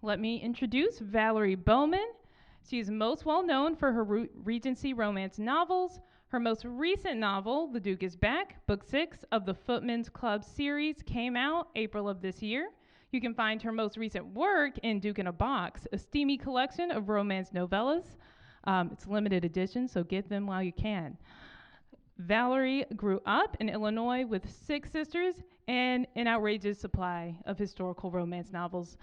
Let me introduce Valerie Bowman. She is most well known for her Regency romance novels. Her most recent novel, The Duke is Back, Book 6 of the Footman's Club series, came out April of this year. You can find her most recent work in Duke in a Box, a steamy collection of romance novellas. It's limited edition, so get them while you can. Valerie grew up in Illinois with 6 sisters and an outrageous supply of historical romance novels.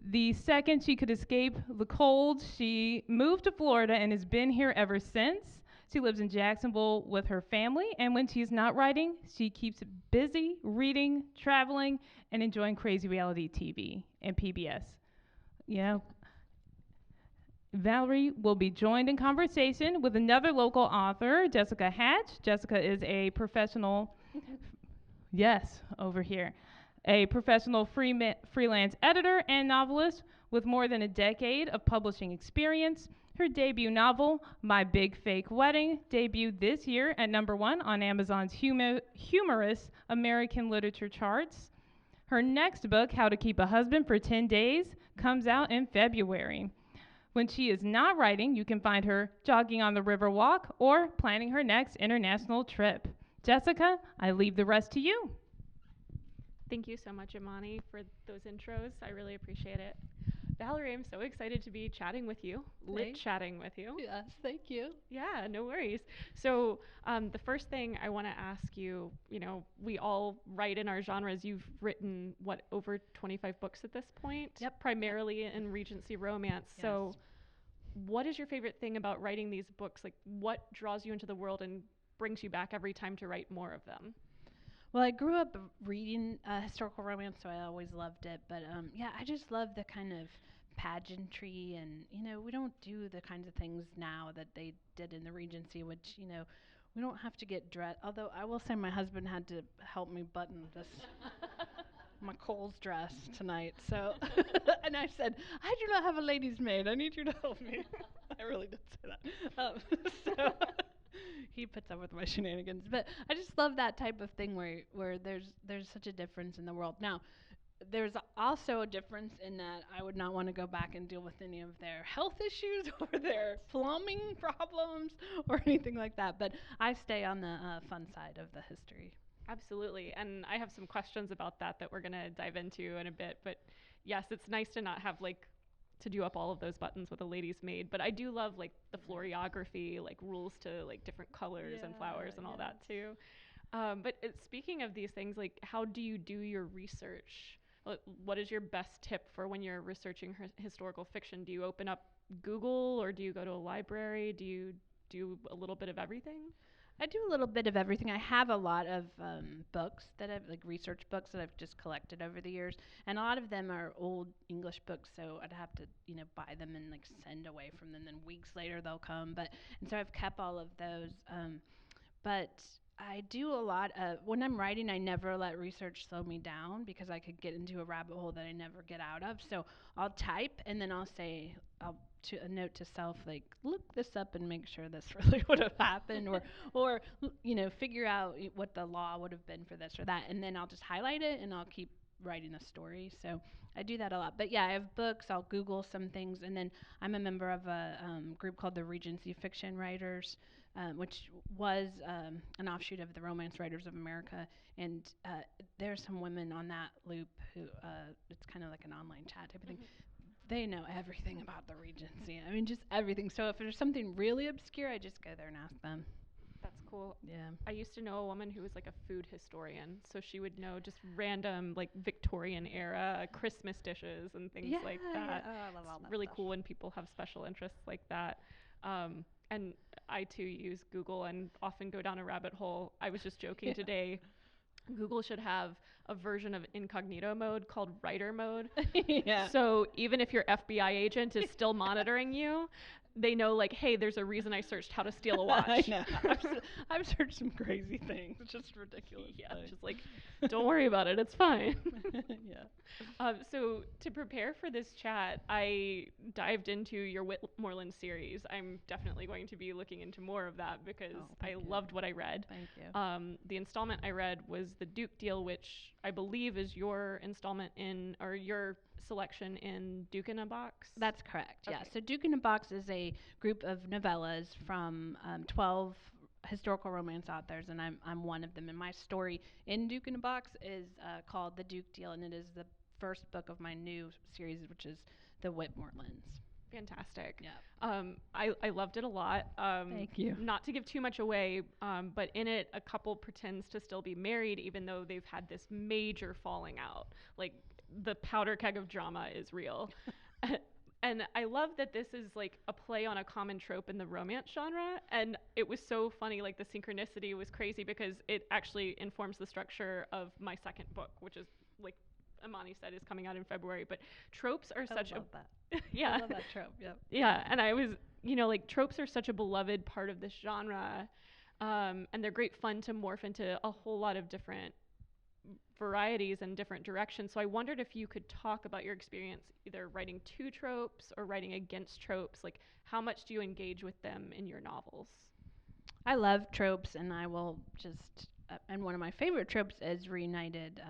The second she could escape the cold, she moved to Florida and has been here ever since. She lives in Jacksonville with her family, and when she's not writing, she keeps busy reading, traveling, and enjoying crazy reality TV and PBS. Yeah. Valerie will be joined in conversation with another local author, Jessica Hatch. Jessica is a professional, yes, over here, a professional freelance editor and novelist with more than a decade of publishing experience. Her debut novel, My Big Fake Wedding, debuted this year at #1 on Amazon's humorous American literature charts. Her next book, How to Keep a Husband for 10 Days, comes out in February. When she is not writing, you can find her jogging on the Riverwalk or planning her next international trip. Jessica, I leave the rest to you. Thank you so much, Imani, for those intros. I really appreciate it. Valerie, I'm so excited to be chatting with you, chatting with you. Yes, thank you. Yeah, no worries. So the first thing I want to ask you, we all write in our genres. You've written, over 25 books at this point? Yep. Primarily in Regency romance. Yes. So what is your favorite thing about writing these books? Like, what draws you into the world and brings you back every time to write more of them? Well, I grew up reading historical romance, so I always loved it. But I just love the kind of pageantry, and we don't do the kinds of things now that they did in the Regency, which we don't have to get dressed. Although I will say my husband had to help me button this my Kohl's dress tonight. So, and I said, I do not have a lady's maid. I need you to help me. I really did say that. So he puts up with my shenanigans. But I just love that type of thing where there's such a difference in the world. Now, there's also a difference in that I would not want to go back and deal with any of their health issues or their plumbing problems or anything like that. But I stay on the fun side of the history. Absolutely. And I have some questions about that we're going to dive into in a bit. But yes, it's nice to not have to do up all of those buttons with a lady's maid. But I do love the florography, rules to different colors and flowers and all that too. But speaking of these things, how do you do your research? What is your best tip for when you're researching historical fiction? Do you open up Google, or do you go to a library? Do you do a little bit of everything? I do a little bit of everything. I have a lot of books that I've research books that I've just collected over the years, and a lot of them are old English books. So I'd have to buy them and send away from them. Then weeks later they'll come. And so I've kept all of those. But I do a lot of when I'm writing. I never let research slow me down because I could get into a rabbit hole that I never get out of. So I'll type and then I'll say to a note to self, look this up and make sure this really would have happened, or figure out what the law would have been for this or that, and then I'll just highlight it and I'll keep writing a story. So I do that a lot. But yeah, I have books. I'll Google some things, and then I'm a member of a group called the Regency Fiction Writers, which was an offshoot of the Romance Writers of America. And there's some women on that loop who it's kind of like an online chat type of thing. They know everything about the Regency. I mean, just everything. So if there's something really obscure, I just go there and ask them. That's cool. Yeah. I used to know a woman who was a food historian, so she would know just random Victorian era Christmas dishes and things like that. Yeah. Oh, I love all that. It's really stuff. cool when people have special interests like that. And I too use Google and often go down a rabbit hole. I was just joking today. Google should have a version of incognito mode called writer mode. Yeah. So even if your FBI agent is still monitoring you, they know hey, there's a reason I searched how to steal a watch. I know. I've searched some crazy things. It's just ridiculous. Yeah, just don't worry about it. It's fine. Yeah. So to prepare for this chat, I dived into your Whitmoreland series. I'm definitely going to be looking into more of that because I loved what I read. Thank you. The installment I read was The Duke Deal, which I believe is your installment or your selection in Duke in a Box? That's correct. Yeah. Okay. So Duke in a Box is a group of novellas from 12 historical romance authors, and I'm one of them. And my story in Duke in a Box is called The Duke Deal, and it is the first book of my new series, which is The Whitmore Lens. Fantastic. Yeah. I loved it a lot. Thank you. Not to give too much away, but in it, a couple pretends to still be married, even though they've had this major falling out. Like, the powder keg of drama is real. And I love that this is like a play on a common trope in the romance genre. And it was so funny, like the synchronicity was crazy because it actually informs the structure of my second book, which is, like Amani said, is coming out in February. But tropes are such a that. yeah. I love that trope. Yep. Yeah, and I was, like tropes are such a beloved part of this genre, and they're great fun to morph into a whole lot of different varieties and different directions. So I wondered if you could talk about your experience either writing to tropes or writing against tropes. Like, how much do you engage with them in your novels? I love tropes, and I will just and one of my favorite tropes is reunited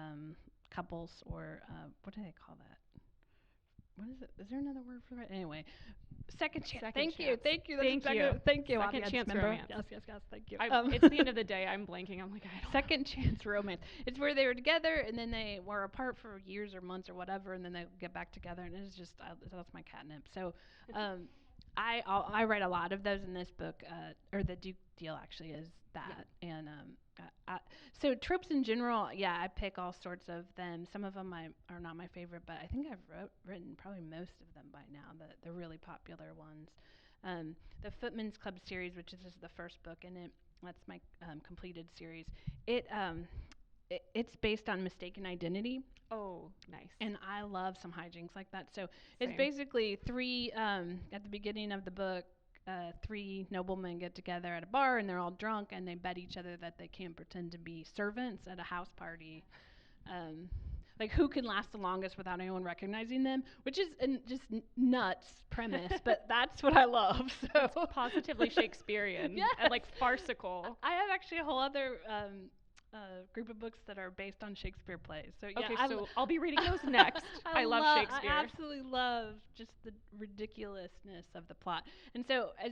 couples, or what do they call that? What is it? Is there another word for it? Anyway, second chance. Thank you. Thank you. Thank you. Second chance romance. Yes. Thank you. It's the end of the day. I'm blanking. I'm like, I don't Second chance romance. It's where they were together and then they were apart for years or months or whatever, and then they get back together, and it's just that's my catnip. So, I write a lot of those in this book, or the Duke Deal actually is that, yeah. And so tropes in general, yeah, I pick all sorts of them. Some of them are not my favorite, but I think I've written probably most of them by now, the really popular ones. The Footman's Club series, which is the first book, and that's my completed series. It's based on mistaken identity. Oh, nice. And I love some hijinks like that. So Same. It's basically three, at the beginning of the book, three noblemen get together at a bar, and they're all drunk, and they bet each other that they can't pretend to be servants at a house party. Like, who can last the longest without anyone recognizing them, which is just nuts premise, but that's what I love. So it's positively Shakespearean. Yes. And like farcical. I have actually a whole other group of books that are based on Shakespeare plays. So yeah, okay, so I'll be reading those next. I love Shakespeare. I absolutely love just the ridiculousness of the plot. And so, as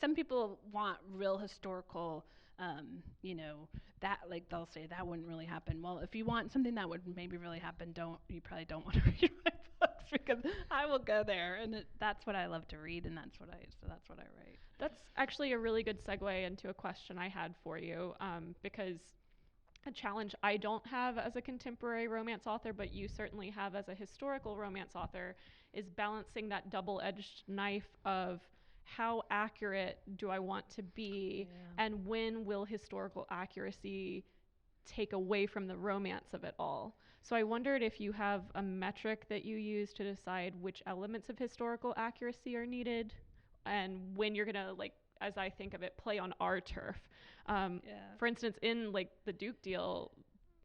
some people want real historical, that, like, they'll say that wouldn't really happen. Well, if you want something that would maybe really happen, you probably don't want to read my books, because I will go there, and that's what I love to read, and that's what I write. That's actually a really good segue into a question I had for you, because a challenge I don't have as a contemporary romance author, but you certainly have as a historical romance author, is balancing that double-edged knife of how accurate do I want to be, and when will historical accuracy take away from the romance of it all? So I wondered if you have a metric that you use to decide which elements of historical accuracy are needed, and when you're gonna, like, as I think of it, play on our turf. For instance, in like the Duke Deal,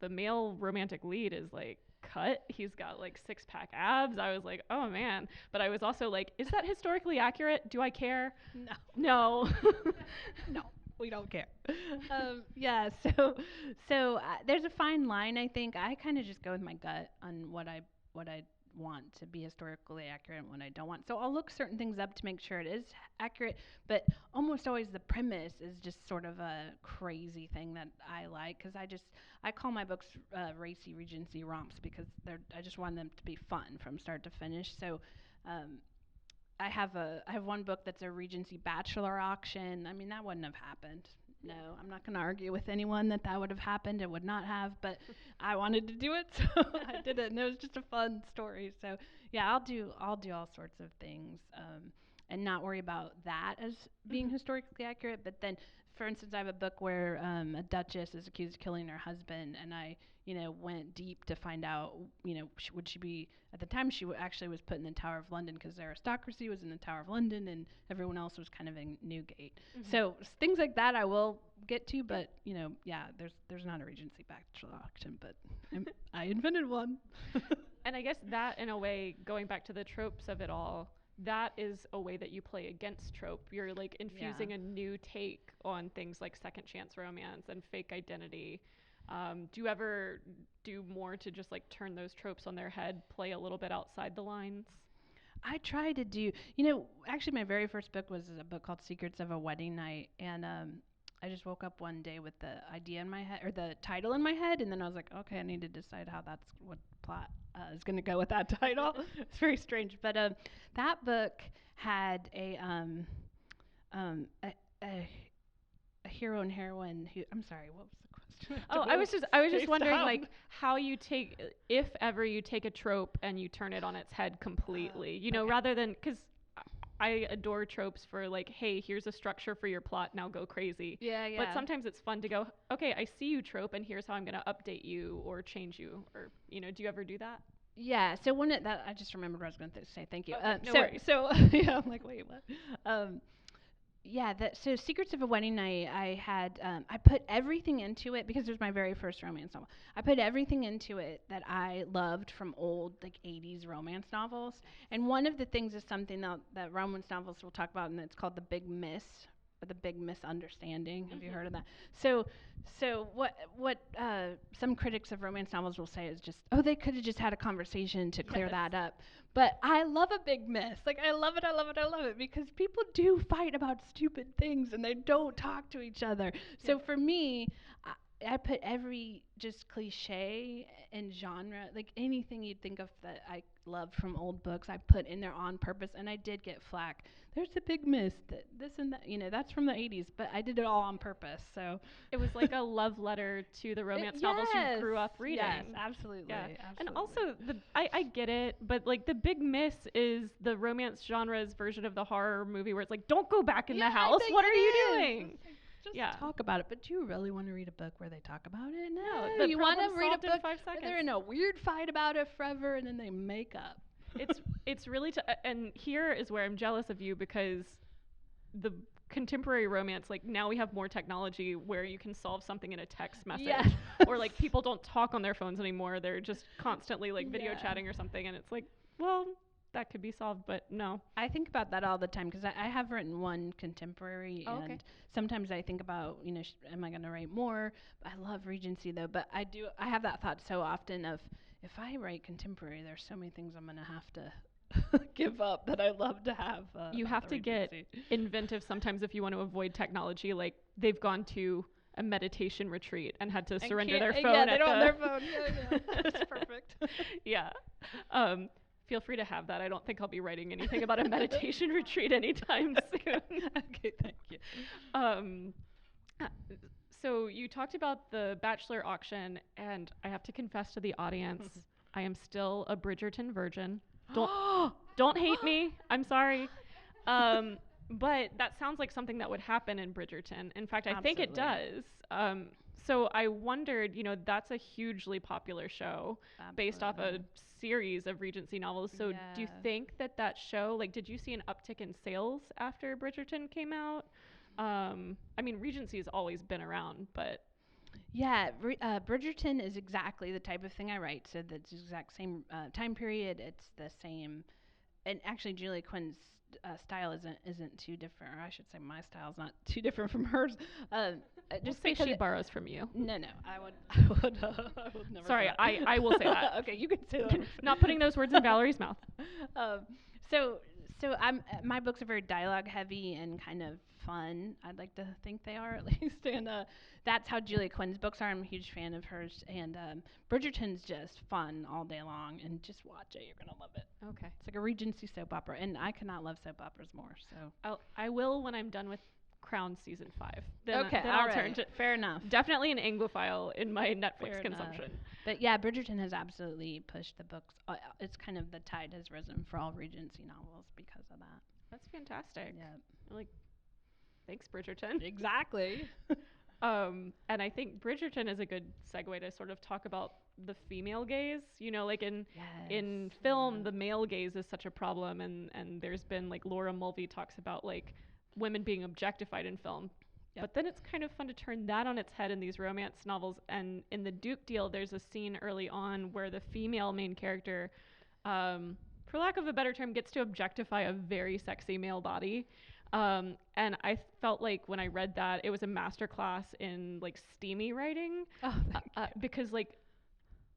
the male romantic lead is like cut. He's got like 6-pack abs. I was like, oh man. But I was also like, is that historically accurate? Do I care? No. No, we don't care. So there's a fine line, I think. I kind of just go with my gut on what I want to be historically accurate and what I don't want. So I'll look certain things up to make sure it is accurate, but almost always the premise is just sort of a crazy thing that I like, because I call my books racy Regency romps, because I just want them to be fun from start to finish. So I have one book that's a Regency bachelor auction. I mean, that wouldn't have happened. No, I'm not going to argue with anyone that would have happened. It would not have, but I wanted to do it, so I did it, and it was just a fun story. So yeah, I'll do all sorts of things, and not worry about that as being historically accurate. But then, for instance, I have a book where a duchess is accused of killing her husband, and I went deep to find out, would she be, at the time she actually was put in the Tower of London, because the aristocracy was in the Tower of London and everyone else was kind of in Newgate. So things like that I will get to, but there's not a Regency bachelor auction, but I invented one. And I guess that, in a way, going back to the tropes of it all, that is a way that you play against trope. You're like infusing a new take on things like second chance romance and fake identity. Do you ever do more to just like turn those tropes on their head, play a little bit outside the lines? I try to do, actually my very first book was a book called Secrets of a Wedding Night, and I just woke up one day with the idea in my head, or the title in my head, and then I was like, okay, I need to decide how that's what plot is going to go with that title. It's very strange, but that book had a hero and heroine who, I'm sorry, what was the question? Oh, I was just wondering like how you take, if ever you take a trope and you turn it on its head completely, okay. rather than, because I adore tropes for like, hey, here's a structure for your plot, now go crazy. Yeah. But sometimes it's fun to go, okay, I see you trope, and here's how I'm going to update you or change you, or do you ever do that? Yeah, so that I just remembered what I was going to say. Thank you. No worries. So yeah, I'm like, wait, what? So Secrets of a Wedding Night, I had I put everything into it because it was my very first romance novel. I put everything into it that I loved from old like 80s romance novels. And one of the things is something that romance novels will talk about, and it's called the big miss, or the big misunderstanding. Have you heard of that? So what some critics of romance novels will say is just, oh, they could have just had a conversation to clear that up. But I love a big miss. Like, I love it because people do fight about stupid things and they don't talk to each other. Yeah. So for me, I put every just cliche and genre, like anything you'd think of that I loved from old books, I put in there on purpose, and I did get flack. There's a big miss, this and that, that's from the 80s, but I did it all on purpose. So it was like a love letter to the romance novels you grew up reading. Yes, absolutely. Yeah. Absolutely. And also, I get it, but like the big miss is the romance genre's version of the horror movie where it's like, don't go back in the house. What are you doing? Just talk about it. But do you really want to read a book where they talk about it? No. You want to read a book 5 seconds. where they're in a weird fight about it forever and then they make up. It's really and here is where I'm jealous of you, because the contemporary romance, like now we have more technology where you can solve something in a text message. Yeah. Or like people don't talk on their phones anymore. They're just constantly like video chatting or something, and it's like, well, that could be solved, but no. I think about that all the time because I have written one contemporary, and sometimes I think about, am I going to write more? I love Regency though, but I have that thought so often of, if I write contemporary, there's so many things I'm going to have to give up that I love to have. You have to get inventive sometimes if you want to avoid technology. Like they've gone to a meditation retreat and had to surrender their phone. Yeah, they don't have their phone. Yeah. That's perfect. Yeah. Feel free to have that. I don't think I'll be writing anything about a meditation retreat anytime soon. Okay, thank you. So you talked about the Bachelor auction, and I have to confess to the audience, I am still a Bridgerton virgin. Don't hate me. I'm sorry. But that sounds like something that would happen in Bridgerton. In fact, I think it does. So I wondered, that's a hugely popular show based off a series of Regency novels. So do you think that show, like, did you see an uptick in sales after Bridgerton came out? I mean, Regency has always been around, but... Yeah, Bridgerton is exactly the type of thing I write. So that's the exact same time period. It's the same... And actually, Julia Quinn's style isn't too different, or I should say my style's not too different from hers. Just say she borrows from you. No, I would never. Sorry, I will say that. Okay, you can say that. Not putting those words in Valerie's mouth. So my books are very dialogue heavy and kind of fun. I'd like to think they are, at least, and that's how Julia Quinn's books are. I'm a huge fan of hers, and Bridgerton's just fun all day long, and just watch it. You're gonna love it. Okay. It's like a Regency soap opera, and I cannot love soap operas more. So I will when I'm done with Crown season 5. Then I'll turn to fair enough. Definitely an Anglophile in my Netflix consumption. But yeah, Bridgerton has absolutely pushed the books. It's kind of the tide has risen for all Regency novels because of that. That's fantastic. Yeah. Like, thanks, Bridgerton. Exactly. And I think Bridgerton is a good segue to sort of talk about the female gaze. Like in film, the male gaze is such a problem, and there's been, like, Laura Mulvey talks about, like, women being objectified in film. Yep. But then it's kind of fun to turn that on its head in these romance novels. And in the Duke deal, there's a scene early on where the female main character, for lack of a better term, gets to objectify a very sexy male body. And I felt like when I read that, it was a masterclass in like steamy writing. Oh, because like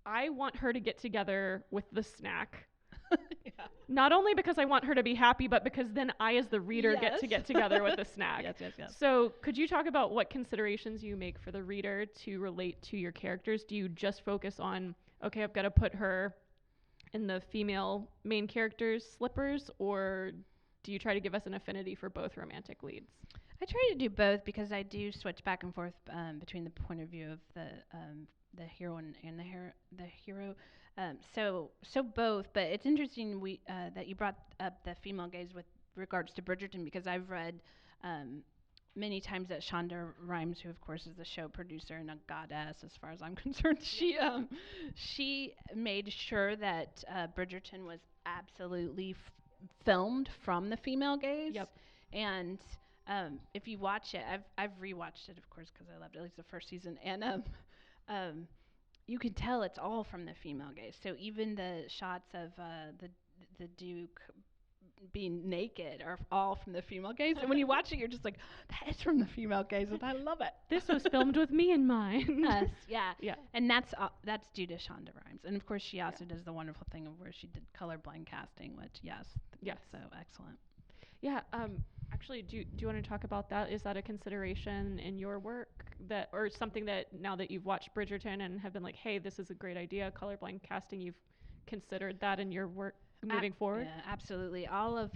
I want her to get together with the snack. yeah. Not only because I want her to be happy, but because then I, as the reader, Yes. get together with the snack. Yes. So could you talk about what considerations you make for the reader to relate to your characters? Do you just focus on, okay, I've got to put her in the female main character's slippers, or do you try to give us an affinity for both romantic leads? I try to do both because I do switch back and forth between the point of view of the heroine and the hero. So both, but it's interesting that you brought up the female gaze with regards to Bridgerton, because I've read many times that Shonda Rhimes, who of course is the show producer and a goddess as far as I'm concerned, she made sure that Bridgerton was absolutely filmed from the female gaze. Yep. And if you watch it, I've rewatched it, of course, because I loved at least the first season, and you can tell it's all from the female gaze. So even the shots of the Duke being naked are all from the female gaze. And when you watch it, you're just like, that is from the female gaze, and I love it. This was filmed with me in mind. Yes, yeah. Yeah. And that's due to Shonda Rhimes. And of course, she also does the wonderful thing of where she did colorblind casting, which Yes. so excellent. Yeah. Actually, do you want to talk about that? Is that a consideration in your work, that, or something that now that you've watched Bridgerton and have been like, hey, this is a great idea, colorblind casting, you've considered that in your work moving forward? Yeah, absolutely. All of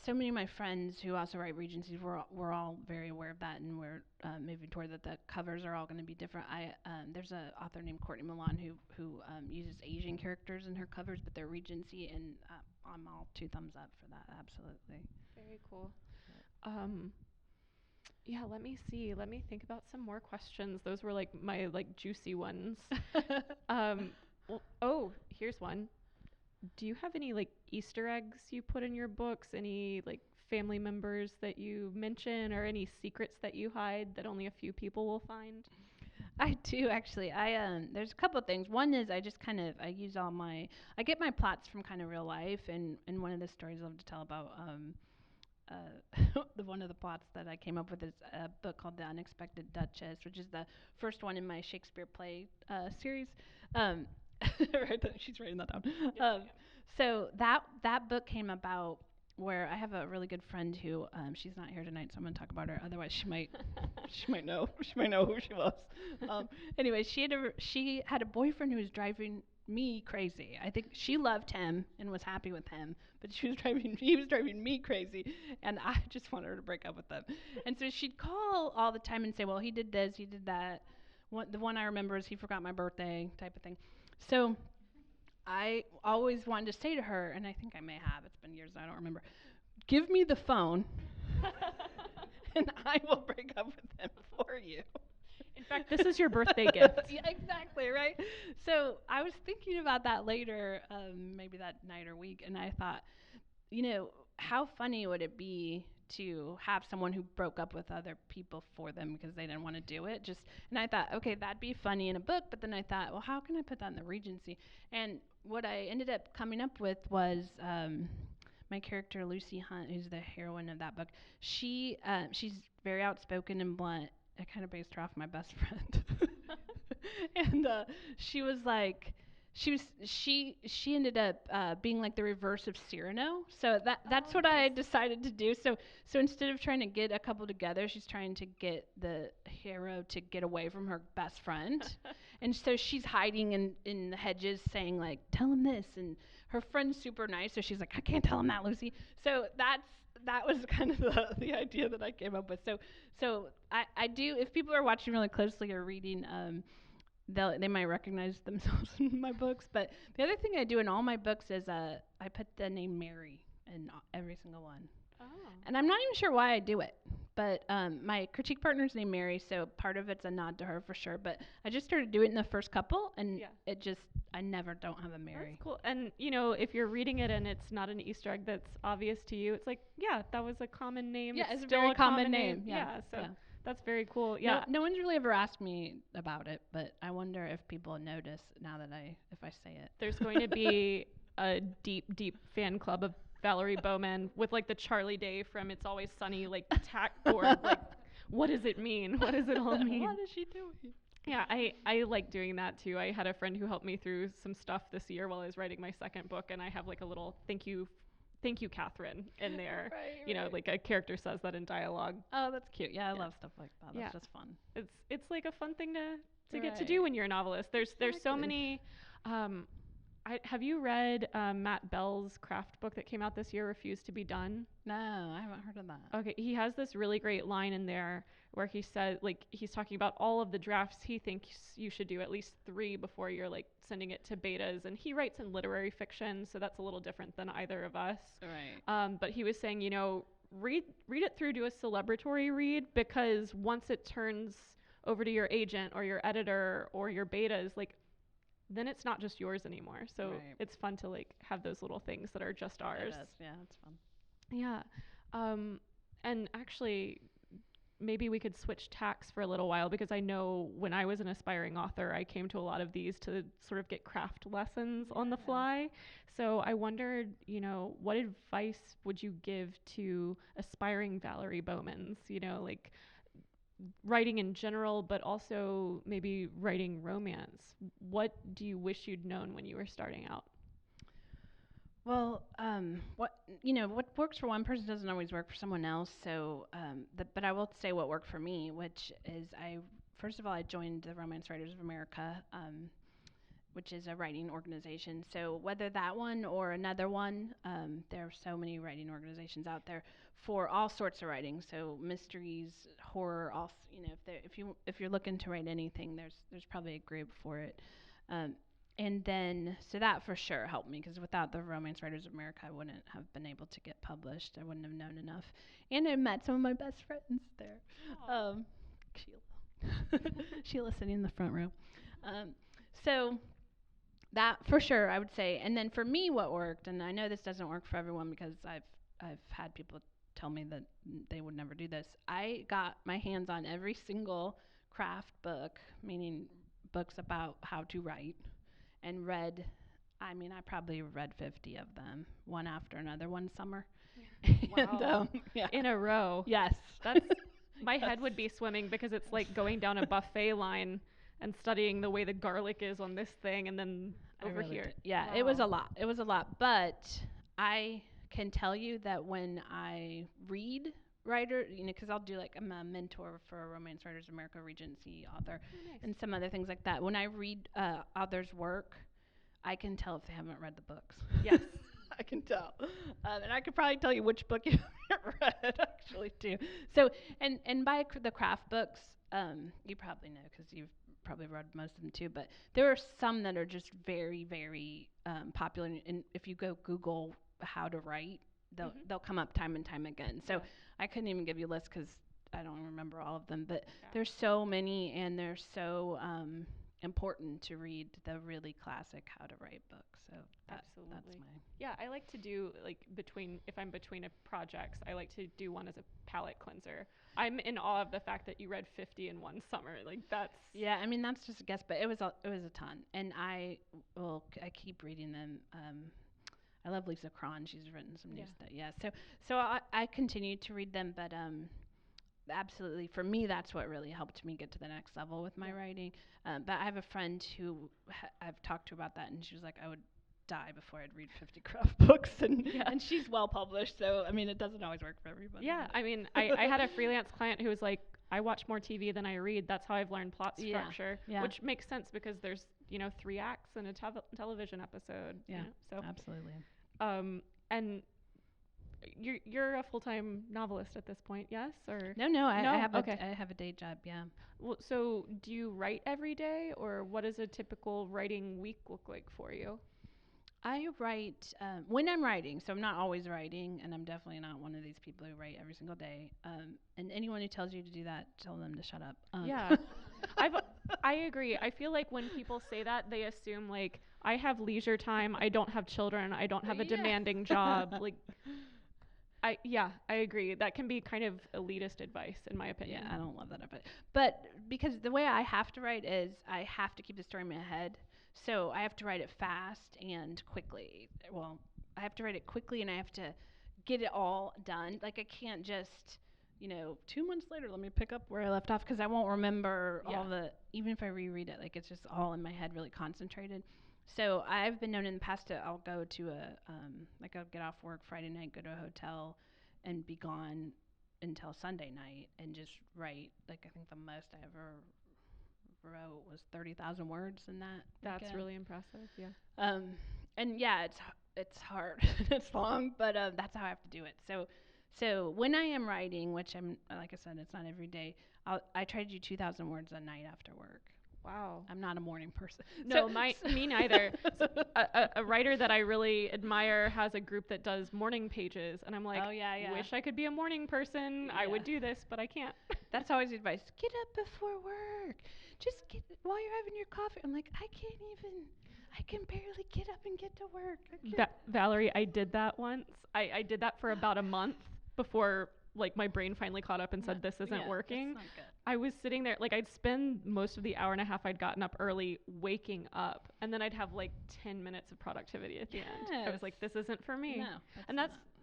so many of my friends who also write Regencies, we're all very aware of that, and we're moving toward that. The covers are all going to be different. There's an author named Courtney Milan who uses Asian characters in her covers, but they're Regency, and I'm all 2 thumbs up for that. Absolutely. Very cool. Yeah, let me see. Let me think about some more questions. Those were like my juicy ones. Well, here's one. Do you have any Easter eggs you put in your books? Any family members that you mention, or any secrets that you hide that only a few people will find? I do, actually. There's a couple of things. One is I just I use I get my plots from kind of real life, and one of the stories I love to tell about one of the plots that I came up with is a book called The Unexpected Duchess, which is the first one in my Shakespeare play series. She's writing that down. So that book came about where I have a really good friend who she's not here tonight, so I'm going to talk about her. Otherwise, she might know who she was. Anyway, she had a boyfriend who was driving me crazy. I think she loved him and was happy with him, but he was driving me crazy, and I just wanted her to break up with him. And so she'd call all the time and say, well, he did this, he did that. The one I remember is he forgot my birthday, type of thing. So I always wanted to say to her, and I think I may have, it's been years, I don't remember, give me the phone and I will break up with him for you. In fact, this is your birthday gift. Yeah, exactly, right? So I was thinking about that later, maybe that night or week, and I thought, how funny would it be to have someone who broke up with other people for them because they didn't want to do it. And I thought, okay, that'd be funny in a book, but then I thought, well, how can I put that in the Regency? And what I ended up coming up with was my character Lucy Hunt, who's the heroine of that book. She's very outspoken and blunt. I kind of based her off my best friend. And she was like, she ended up being like the reverse of Cyrano. So that's what I decided to do. So instead of trying to get a couple together, she's trying to get the hero to get away from her best friend. And so she's hiding in the hedges saying like, tell him this. And her friend's super nice. So she's like, I can't tell him that, Lucy. So that was kind of the idea that I came up with. So I do, if people are watching really closely or reading, they might recognize themselves in my books. But the other thing I do in all my books is I put the name Mary in every single one. Oh. And I'm not even sure why I do it. But my critique partner's named Mary, so part of it's a nod to her for sure. But I just started doing it in the first couple, and I never don't have a Mary. That's cool. And, if you're reading it and it's not an Easter egg that's obvious to you, it's like, yeah, that was a common name. Yeah, it's a still very common name. Yeah. That's very cool. Yeah. No one's really ever asked me about it, but I wonder if people notice now that if I say it. There's going to be a deep, deep fan club of Valerie Bowman with like the Charlie Day from It's Always Sunny like tack board. Like, what does it mean? What does it all mean? What is she doing? Yeah, I like doing that too. I had a friend who helped me through some stuff this year while I was writing my second book, and I have like a little thank you, Catherine, in there. Right, You know, like a character says that in dialogue. Oh, that's cute. Yeah, I Yeah. love stuff like that. That's Yeah. just fun. It's like a fun thing to get to Right. do when you're a novelist. There's so Exactly. many. Have you read Matt Bell's craft book that came out this year, Refused to Be Done? No, I haven't heard of that. Okay, he has this really great line in there where he said, like, he's talking about all of the drafts he thinks you should do, at least 3 before you're like sending it to betas. And he writes in literary fiction, so that's a little different than either of us. Right. But he was saying, you know, read it through, do a celebratory read, because once it turns over to your agent or your editor or your betas, like, then it's not just yours anymore. So Right. it's fun to like have those little things that are just ours. It is. Yeah, it's fun. Yeah. And actually, maybe we could switch tacks for a little while, because I know when I was an aspiring author, I came to a lot of these to sort of get craft lessons on the Yeah. fly. So I wondered, you know, what advice would you give to aspiring Valerie Bowmans, you know, like writing in general, but also maybe writing romance? What do you wish you'd known when you were starting out? Well, what works for one person doesn't always work for someone else. So, but I will say what worked for me, which is first of all, I joined the Romance Writers of America, which is a writing organization. So whether that one or another one, there are so many writing organizations out there for all sorts of writing. So mysteries, horror, all if you're looking to write anything, there's probably a group for it. And then, so that for sure helped me, because without the Romance Writers of America, I wouldn't have been able to get published. I wouldn't have known enough. And I met some of my best friends there. Sheila. Sheila sitting in the front row. So that for sure, I would say. And then for me, what worked, and I know this doesn't work for everyone, because I've had people tell me that they would never do this. I got my hands on every single craft book, meaning books about how to write, and read, I probably read 50 of them, one after another, one summer. Wow. And, yeah. In a row. Yes. That's my head would be swimming, because it's like going down a buffet line and studying the way the garlic is on this thing, and then over really here. did. Yeah, Wow. It was a lot. But I can tell you that when I read writer, because I'll do I'm a mentor for Romance Writers of America, Regency author, and some other things like that. When I read authors' work, I can tell if they haven't read the books. Yes. I can tell. And I could probably tell you which book you haven't read, actually, too. So, and by the craft books, you probably know, because you've probably read most of them, too. But there are some that are just very, very popular. And if you go Google how to write, they'll come up time and time again. So I couldn't even give you a list, because I don't remember all of them. But there's so many, and they're so important to read the really classic how to write books. So that's Yeah, I like to do if I'm between projects, I like to do one as a palate cleanser. I'm in awe of the fact that you read 50 in one summer. Like, that's that's just a guess, but it was a ton, and I keep reading them. I love Lisa Cron. She's written some new stuff. Yeah. So I continue to read them, but absolutely, for me, that's what really helped me get to the next level with my writing. But I have a friend who I've talked to about that, and she was like, I would die before I'd read 50 craft books, and she's well published. So it doesn't always work for everybody. Yeah, I had a freelance client who was like, I watch more TV than I read. That's how I've learned plot structure, which makes sense, because there's 3 acts in a television episode. Yeah, so absolutely. And you're a full-time novelist at this point, yes? Or no, I have okay. I have a day job. Yeah. Well, so do you write every day, or what does a typical writing week look like for you? I write when I'm writing, so I'm not always writing, and I'm definitely not one of these people who write every single day. And anyone who tells you to do that, tell them to shut up. Yeah, I agree. I feel like when people say that, they assume like I have leisure time, I don't have children, I don't have a demanding job. Like, I agree. That can be kind of elitist advice, in my opinion. Yeah, I don't love that advice. But because the way I have to write is I have to keep the story in my head. So I have to write it fast and quickly. Well, I have to write it quickly, and I have to get it all done. Like I can't just 2 months later, let me pick up where I left off, because I won't remember all even if I reread it, like it's just all in my head, really concentrated. So I've been known in the past I'll go to I'll get off work Friday night, go to a hotel, and be gone until Sunday night, and just write. Like I think the most I ever wrote was 30,000 words in that. That's weekend. really impressive. Yeah. And yeah, it's hard, it's long, but that's how I have to do it. So when I am writing, which I'm, like I said, it's not every day, I try to do 2,000 words a night after work. Wow. I'm not a morning person. No, me neither. So a writer that I really admire has a group that does morning pages, and I'm like, oh yeah. wish I could be a morning person. I would do this, but I can't. That's always the advice. Get up before work. Just get while you're having your coffee. I'm like, I can barely get up and get to work. Valerie, I did that once. I did that for about a month before like my brain finally caught up and said this isn't working. That's not good. I was sitting there, like I'd spend most of the hour and a half I'd gotten up early waking up, and then I'd have like 10 minutes of productivity at the end. I was like, this isn't for me. No, and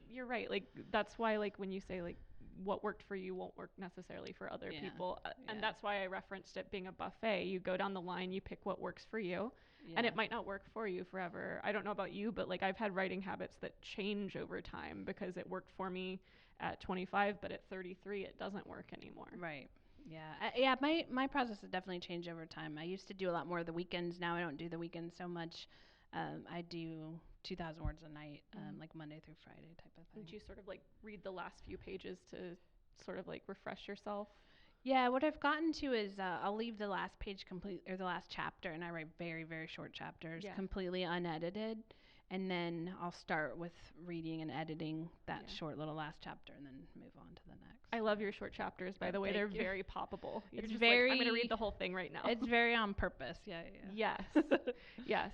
you're right. Like that's why like when you say like what worked for you won't work necessarily for other people. And that's why I referenced it being a buffet. You go down the line, you pick what works for you. And it might not work for you forever. I don't know about you, but like I've had writing habits that change over time because it worked for me at 25, but at 33 it doesn't work anymore. Right. Yeah. My process has definitely changed over time. I used to do a lot more of the weekends. Now I don't do the weekends so much. I do 2,000 words a night, like Monday through Friday type of thing. Did you sort of like read the last few pages to sort of like refresh yourself? Yeah, what I've gotten to is I'll leave the last page complete, or the last chapter, and I write very, very short chapters, completely unedited, and then I'll start with reading and editing that short little last chapter, and then move on to the next. I love your short chapters, by the way. They're very poppable. You're it's just very. Like, I'm going to read the whole thing right now. It's very on purpose. Yeah. Yes. Yes.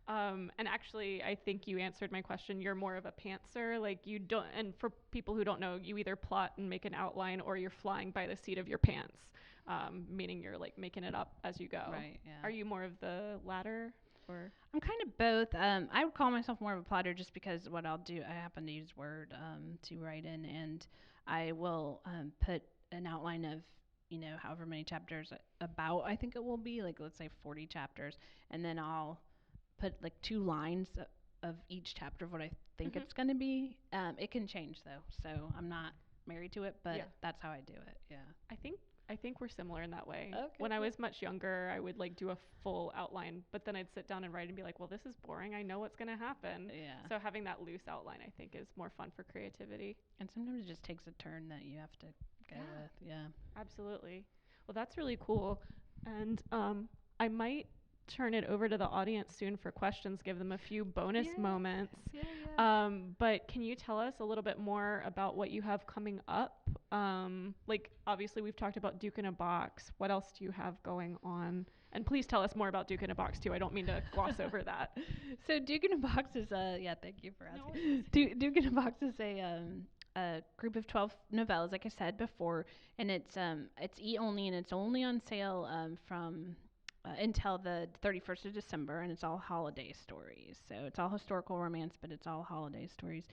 And actually, I think you answered my question. You're more of a pantser. Like you don't, and for people who don't know, you either plot and make an outline, or you're flying by the seat of your pants, meaning you're like making it up as you go. Right. Yeah. Are you more of the latter, or? I'm kind of both. I would call myself more of a plotter, just because what I'll do, I happen to use Word to write in, and I will put an outline of however many chapters about I think it will be, like let's say 40 chapters, and then I'll put like 2 lines of each chapter of what I think it's going to be. It can change though, so I'm not married to it, but that's how I do it. Yeah. I think we're similar in that way. Okay, when I was much younger, I would like do a full outline, but then I'd sit down and write and be like, well, this is boring. I know what's going to happen. Yeah. So having that loose outline, I think, is more fun for creativity. And sometimes it just takes a turn that you have to go with. Yeah. Absolutely. Well, that's really cool. And I might turn it over to the audience soon for questions, give them a few bonus moments. But can you tell us a little bit more about what you have coming up? Like obviously we've talked about Duke in a Box. What else do you have going on? And please tell us more about Duke in a Box too. I don't mean to gloss over that. So Duke in a Box is thank you for asking. No. Duke in a Box is a group of 12 novellas, like I said before, and it's only, and it's only on sale from until the 31st of December, and it's all holiday stories. So it's all historical romance, but it's all holiday stories,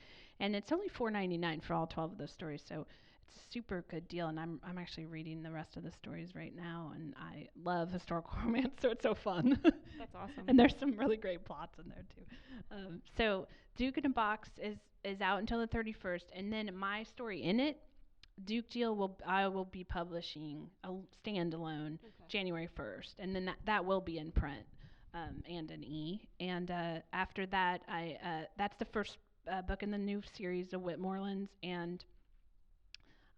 and it's only $4.99 for all 12 of those stories. So it's a super good deal, and I'm actually reading the rest of the stories right now, and I love historical romance, so it's so fun. That's awesome. And there's some really great plots in there too. So Duke in a Box is out until the 31st, and then my story in it, Duke Deal I will be publishing a standalone January 1st, and then that will be in print and an e. And after that, that's the first book in the new series of Whitmorelands, and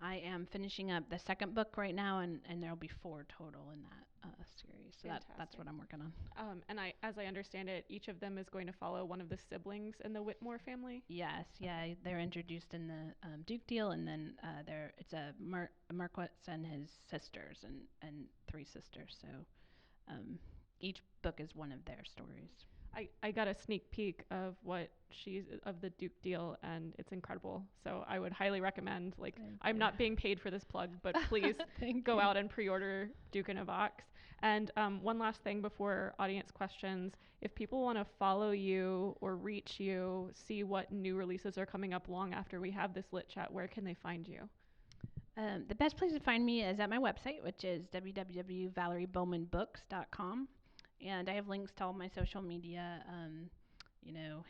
I am finishing up the second book right now, and there'll be 4 total in that series. So that's what I'm working on. And as I understand it, each of them is going to follow one of the siblings in the Whitmore family? Yes, they're introduced in the Duke Deal, and then it's a Marquess and his sisters, and 3 sisters. So each book is one of their stories. I got a sneak peek of of the Duke Deal, and it's incredible. So I would highly recommend, I'm not being paid for this plug, but please go out and pre-order Duke in a Box. And one last thing before audience questions. If people want to follow you or reach you, see what new releases are coming up long after we have this lit chat, where can they find you? The best place to find me is at my website, which is www.valeriebowmanbooks.com. And I have links to all my social media,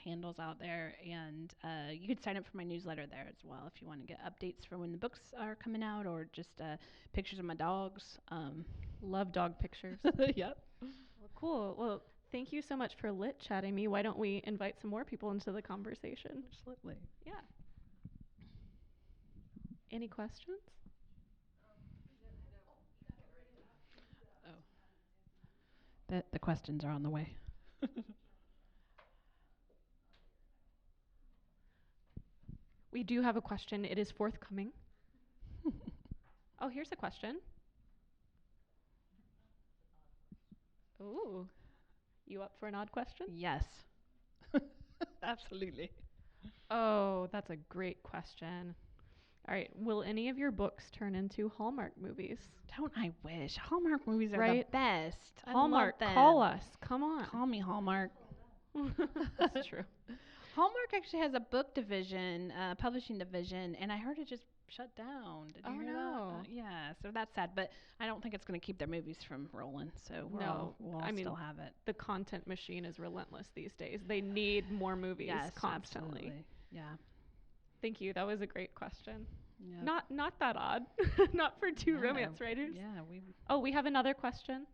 handles out there. And you could sign up for my newsletter there as well if you want to get updates for when the books are coming out, or just pictures of my dogs. Love dog pictures. Yep. Well, cool. Well, thank you so much for lit chatting me. Why don't we invite some more people into the conversation? Absolutely. Yeah. Any questions? The questions are on the way. We do have a question. It is forthcoming. Oh, here's a question. Ooh. You up for an odd question? Yes. Absolutely. Oh, that's a great question. All right. Will any of your books turn into Hallmark movies? Don't I wish? Hallmark movies are Right? the best. Hallmark, I love them. call us. Come on. Call me Hallmark. That's true. Hallmark actually has a book division, publishing division, and I heard it just shut down. Did you hear no. that? Yeah, so that's sad. But I don't think it's going to keep their movies from rolling. So we'll still have it. The content machine is relentless these days. They need more movies constantly. Absolutely. Yeah. Thank you. That was a great question. Yep. Not that odd. Not for two romance writers. Yeah, we have another question.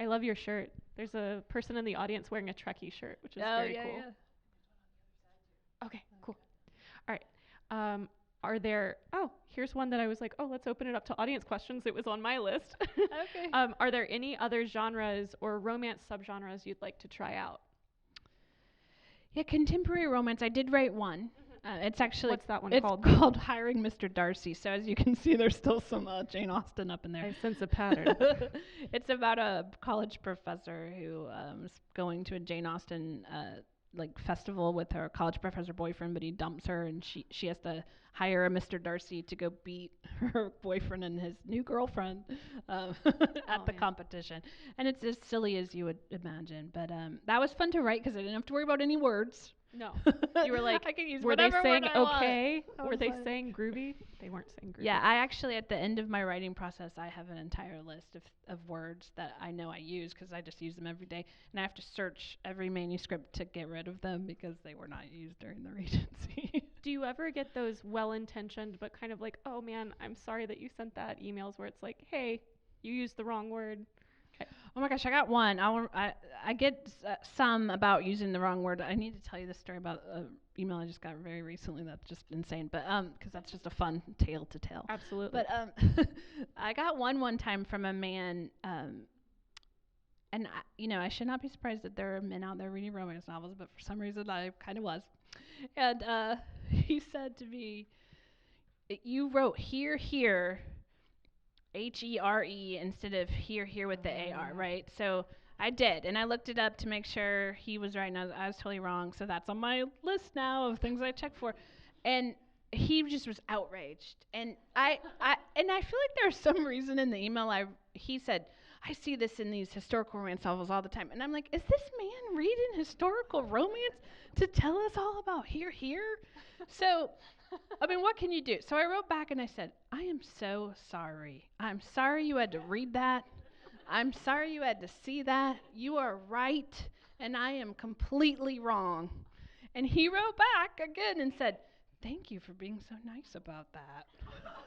I love your shirt. There's a person in the audience wearing a Trekkie shirt, which is very cool. Okay, cool. All right. Are there... Oh, here's one that I was like, let's open it up to audience questions. It was on my list. Okay. Are there any other genres or romance subgenres you'd like to try out? Yeah, contemporary romance. I did write one. It's actually... What's that one called? It's called Hiring Mr. Darcy. So as you can see, there's still some Jane Austen up in there. I sense a pattern. It's about a college professor who is going to a Jane Austen festival with her college professor boyfriend, but he dumps her, and she has to hire a Mr. Darcy to go beat her boyfriend and his new girlfriend at the competition. And it's as silly as you would imagine. But that was fun to write because I didn't have to worry about any words. No. You were like, I can use were they whatever saying word I want. okay? I Were was they like- saying groovy? They weren't saying groovy. Yeah, I actually, at the end of my writing process, I have an entire list of words that I know I use because I just use them every day. And I have to search every manuscript to get rid of them because they were not used during the Regency. Do you ever get those well-intentioned but kind of like, oh man, I'm sorry that you sent that emails where it's like, hey, you used the wrong word? Oh my gosh, I got one. I get some about using the wrong word. I need to tell you this story about an email I just got very recently that's just insane. But because that's just a fun tale to tell. Absolutely. But I got one time from a man, and I should not be surprised that there are men out there reading romance novels, but for some reason I kind of was. And he said to me, "You wrote here, HERE, instead of here with the AR, right?" So I did, and I looked it up to make sure he was right, and I was totally wrong. So that's on my list now of things I check for. And he just was outraged, and I feel like there's some reason in the email he said, "I see this in these historical romance novels all the time," and I'm like, is this man reading historical romance to tell us all about here? So, I mean, what can you do? So I wrote back and I said, "I am so sorry. I'm sorry you had to read that. I'm sorry you had to see that. You are right, and I am completely wrong." And he wrote back again and said, "Thank you for being so nice about that."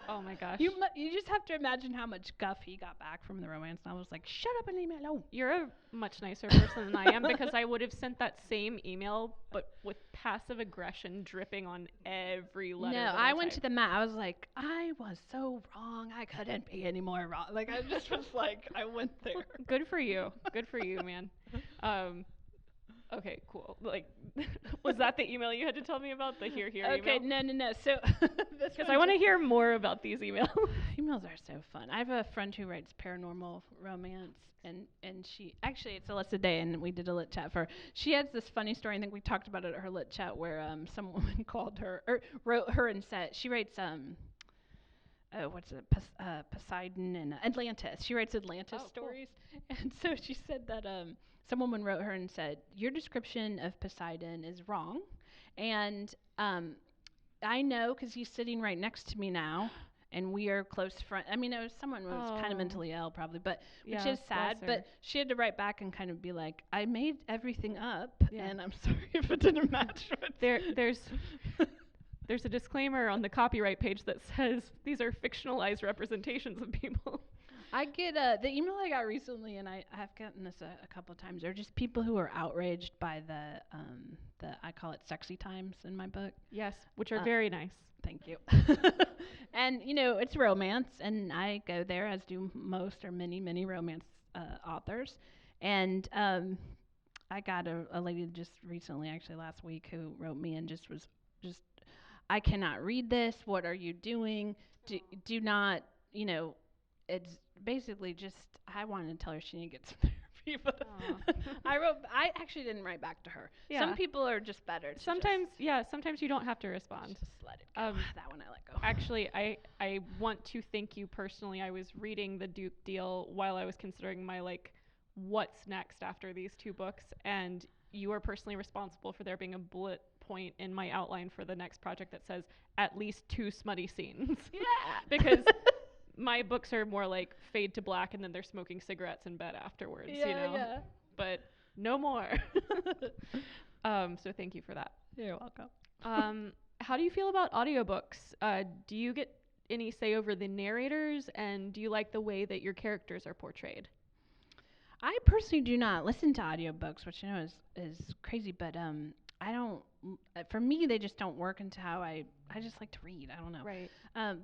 Oh my gosh. You just have to imagine how much guff he got back from the romance novels. Like, shut up and leave me alone. You're a much nicer person than I am, because I would have sent that same email, but with passive aggression dripping on every letter. No, that I went to typed. the mat. I was like, I was so wrong. I couldn't be any more wrong. Like, I just was like, I went there. Good for you. Good for you, man. Okay, cool. Like, was that the email you had to tell me about? The here Okay, email? no. So, Because I want to hear more about these emails. emails are so fun. I have a friend who writes paranormal romance, and she actually, it's Alyssa Day, and we did a lit chat for her. She has this funny story. I think we talked about it at her lit chat, where some woman called her or wrote her and said she writes what's it, Poseidon and Atlantis. She writes Atlantis stories. Cool. And so she said that some woman wrote her and said, your description of Poseidon is wrong. And I know because he's sitting right next to me now. And we are close friends. I mean, it was someone who was kind of mentally ill, probably, but which is sad. But she had to write back and kind of be like, "I made everything up, and I'm sorry if it didn't match." There's a disclaimer on the copyright page that says these are fictionalized representations of people. I get the email I got recently, and I have gotten this a couple of times. They're just people who are outraged by the I call it sexy times in my book. Yes, which are very nice. Thank you. And, it's romance, and I go there, as do most or many romance authors. And I got a lady just recently, actually last week, who wrote me and just was I cannot read this. What are you doing? Do not, it's basically just, I wanted to tell her she needed to get some therapy. But I actually didn't write back to her. Yeah. Some people are just better. Sometimes you don't have to respond. Just let it go. That one I let go. Actually, I want to thank you personally. I was reading the Duke deal while I was considering my, what's next after these 2 books, and you are personally responsible for there being a bullet point in my outline for the next project that says at least 2 smutty scenes. Yeah. Because my books are more like fade to black and then they're smoking cigarettes in bed afterwards, Yeah. But no more. So thank you for that. You're welcome. How do you feel about audiobooks? Do you get any say over the narrators, and do you like the way that your characters are portrayed? I personally do not listen to audiobooks, which I know is crazy, but I don't. For me, they just don't work into how I just like to read. I don't know. Right.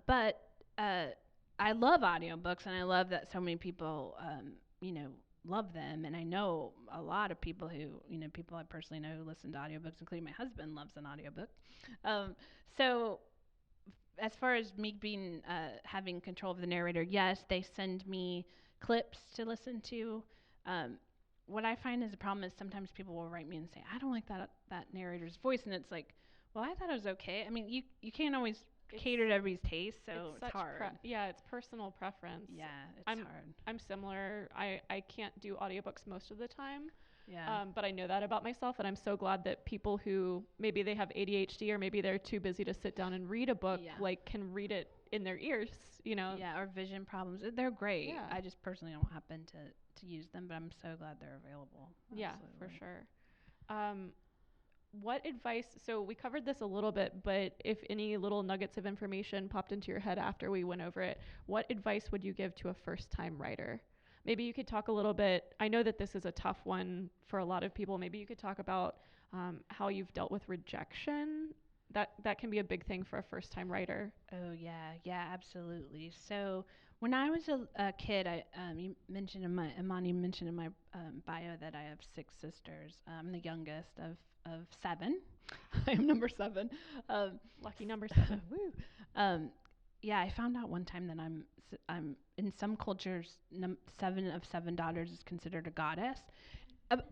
But I love audiobooks, and I love that so many people, love them. And I know a lot of people who, people I personally know who listen to audiobooks, including my husband loves an audiobook. So as far as me being, having control of the narrator, yes, they send me clips to listen to. What I find is a problem is sometimes people will write me and say, I don't like that narrator's voice. And it's like, well, I thought it was okay. I mean, you can't always cater to everybody's taste, so it's hard. It's personal preference. Yeah, it's hard. I'm similar. I can't do audiobooks most of the time. Yeah. But I know that about myself, and I'm so glad that people who maybe they have ADHD or maybe they're too busy to sit down and read a book, can read it in their ears, Yeah, or vision problems. They're great. Yeah. I just personally don't happen to use them, but I'm so glad they're available. Yeah, for sure. What advice, so we covered this a little bit, but if any little nuggets of information popped into your head after we went over it, what advice would you give to a first-time writer? Maybe you could talk a little bit, I know that this is a tough one for a lot of people, maybe you could talk about how you've dealt with rejection. That can be a big thing for a first-time writer. Oh, yeah, absolutely. So when I was a kid, Imani mentioned in my bio that I have 6 sisters. I'm the youngest of 7. I am number 7. Lucky number 7. Woo. Yeah, I found out one time that I'm in some cultures, 7 of 7 daughters is considered a goddess.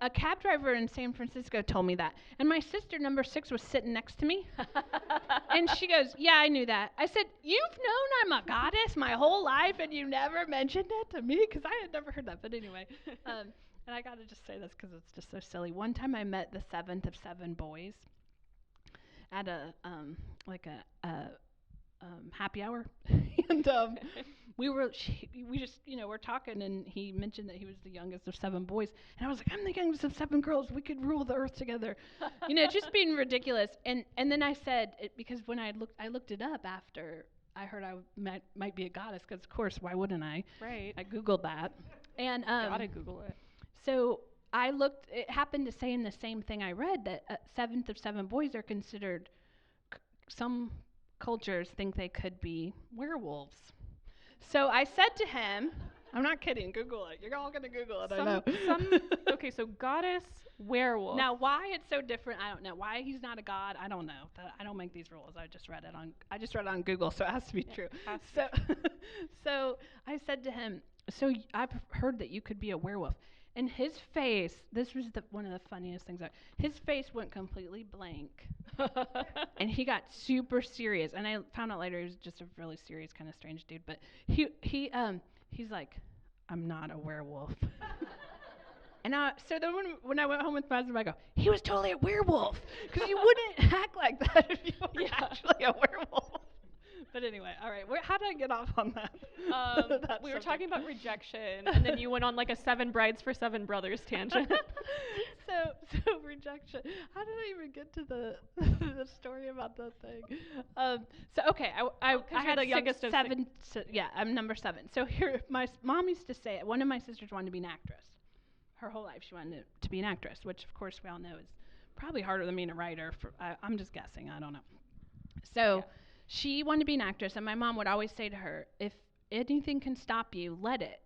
A cab driver in San Francisco told me that. And my sister, number 6, was sitting next to me. And she goes, yeah, I knew that. I said, you've known I'm a goddess my whole life and you never mentioned it to me? Because I had never heard that. But anyway, and I got to just say this because it's just so silly. One time I met the 7th of 7 boys at a happy hour. And we just, we're talking, and he mentioned that he was the youngest of 7 boys. And I was like, I'm the youngest of 7 girls. We could rule the earth together. Just being ridiculous. And then I said, because when I looked it up after I heard I might be a goddess, because, of course, why wouldn't I? Right. I Googled that. And gotta Google it. So I looked, it happened to say in the same thing I read that 7th of 7 boys are considered, some cultures think they could be werewolves. So I said to him, I'm not kidding, Google it. You're all going to Google it, I know. Okay, so goddess, werewolf. Now, why it's so different, I don't know. Why he's not a god, I don't know. I don't make these rules. I just read it on Google, so it has to be true. So I said to him, so I've heard that you could be a werewolf. And his face, this was one of the funniest things. His face went completely blank. And he got super serious. And I found out later he was just a really serious, kind of strange dude. But he's like, I'm not a werewolf. And so then when I went home with my husband, I go, he was totally a werewolf. Because you wouldn't act like that if you were actually a werewolf. But anyway, all right. How did I get off on that? We were talking about rejection, and then you went on like a 7 Brides for 7 Brothers tangent. So rejection. How did I even get to the the story about that thing? Okay, I had the youngest of 7. Yeah, I'm number 7. So here, my mom used to say, one of my sisters wanted to be an actress. Her whole life she wanted to be an actress, which of course we all know is probably harder than being a writer. I'm just guessing. I don't know. So she wanted to be an actress, and my mom would always say to her, if anything can stop you, let it.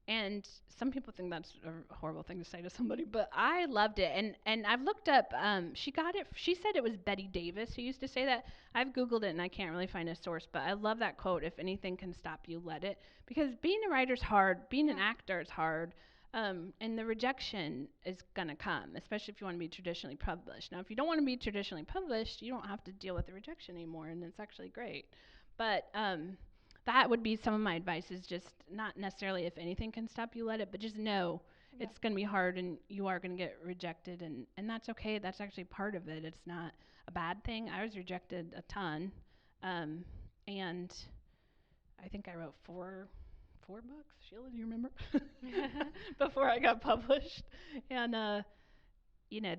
And some people think that's a horrible thing to say to somebody, but I loved it. And I've looked up, she said it was Betty Davis who used to say that. I've Googled it, and I can't really find a source, but I love that quote, if anything can stop you, let it. Because being a writer's hard, being an actor is hard. And the rejection is going to come, especially if you want to be traditionally published. Now, if you don't want to be traditionally published, you don't have to deal with the rejection anymore, and it's actually great. But that would be some of my advice, is just not necessarily if anything can stop you, let it, but just know it's going to be hard and you are going to get rejected, and that's okay. That's actually part of it. It's not a bad thing. I was rejected a ton, and I think I wrote 4 books. Sheila, do you remember? Before I got published. And,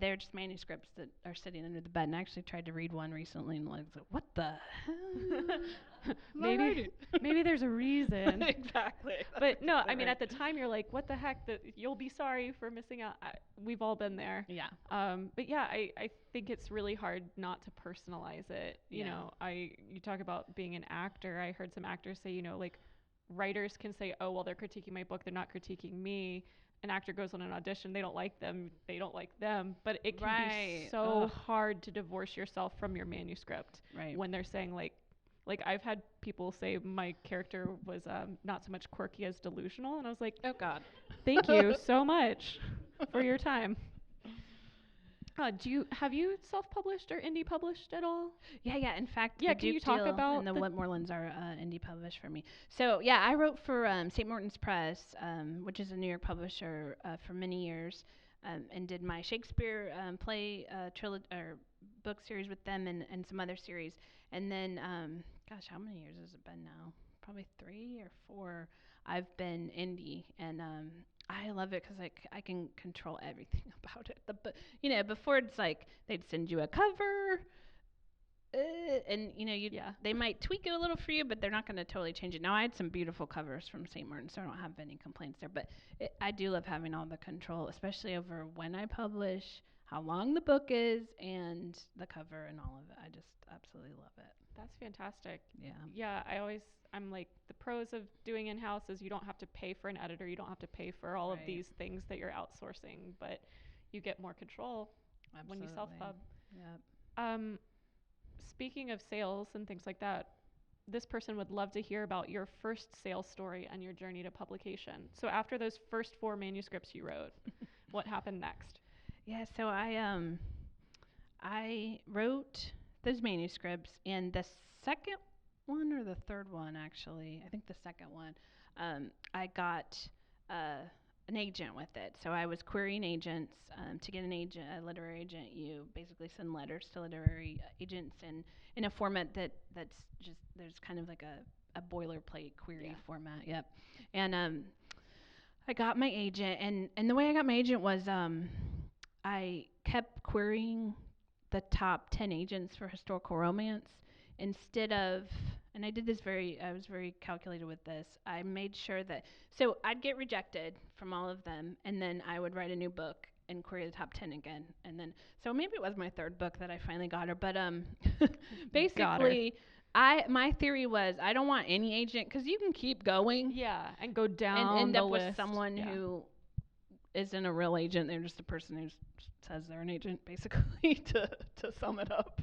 they're just manuscripts that are sitting under the bed. And I actually tried to read one recently and was like, what the hell? Maybe there's a reason. Exactly. But no, I mean, at the time you're like, what the heck? You'll be sorry for missing out. We've all been there. Yeah. But yeah, I think it's really hard not to personalize it. You talk about being an actor. I heard some actors say, like, writers can say, oh, well, they're critiquing my book, they're not critiquing me. An actor goes on an audition, they don't like them, they don't like them. But it can be so hard to divorce yourself from your manuscript when they're saying, like I've had people say my character was not so much quirky as delusional. And I was like, oh, God. Thank you so much for your time. Have you self-published or indie published at all? Yeah. In fact, can you talk about and the Wetmorelands are indie published for me. So yeah, I wrote for St. Martin's Press, which is a New York publisher, for many years, and did my Shakespeare play book series with them and some other series. And then, how many years has it been now? Probably 3 or 4. I've been indie, and I love it because I can control everything about it. But before it's like they'd send you a cover, and they might tweak it a little for you, but they're not going to totally change it. Now I had some beautiful covers from St. Martin, so I don't have any complaints there. But I do love having all the control, especially over when I publish, how long the book is, and the cover and all of it. I just absolutely love it. That's fantastic. Yeah. Yeah, I'm like, the pros of doing in-house is you don't have to pay for an editor, you don't have to pay for all of these things that you're outsourcing, but you get more control when you self-pub. Yep. Speaking of sales and things like that, this person would love to hear about your first sales story and your journey to publication. So after those first 4 manuscripts you wrote, what happened next? Yeah, so I wrote those manuscripts, and the second one or the third one, actually, I think the second one, I got an agent with it. So I was querying agents. To get a literary agent, you basically send letters to literary agents in a format that's just, there's kind of like a boilerplate query format. Yep. And I got my agent, and the way I got my agent was I kept querying the top 10 agents for historical romance instead of, and I was very calculated with this. I made sure that, so I'd get rejected from all of them, and then I would write a new book and query the top 10 again. And then, so maybe it was my 3rd book that I finally got her, but basically, my theory was I don't want any agent, because you can keep going. Yeah, and go down and end the up list. with someone who isn't a real agent. They're just a person who says they're an agent, basically, to sum it up.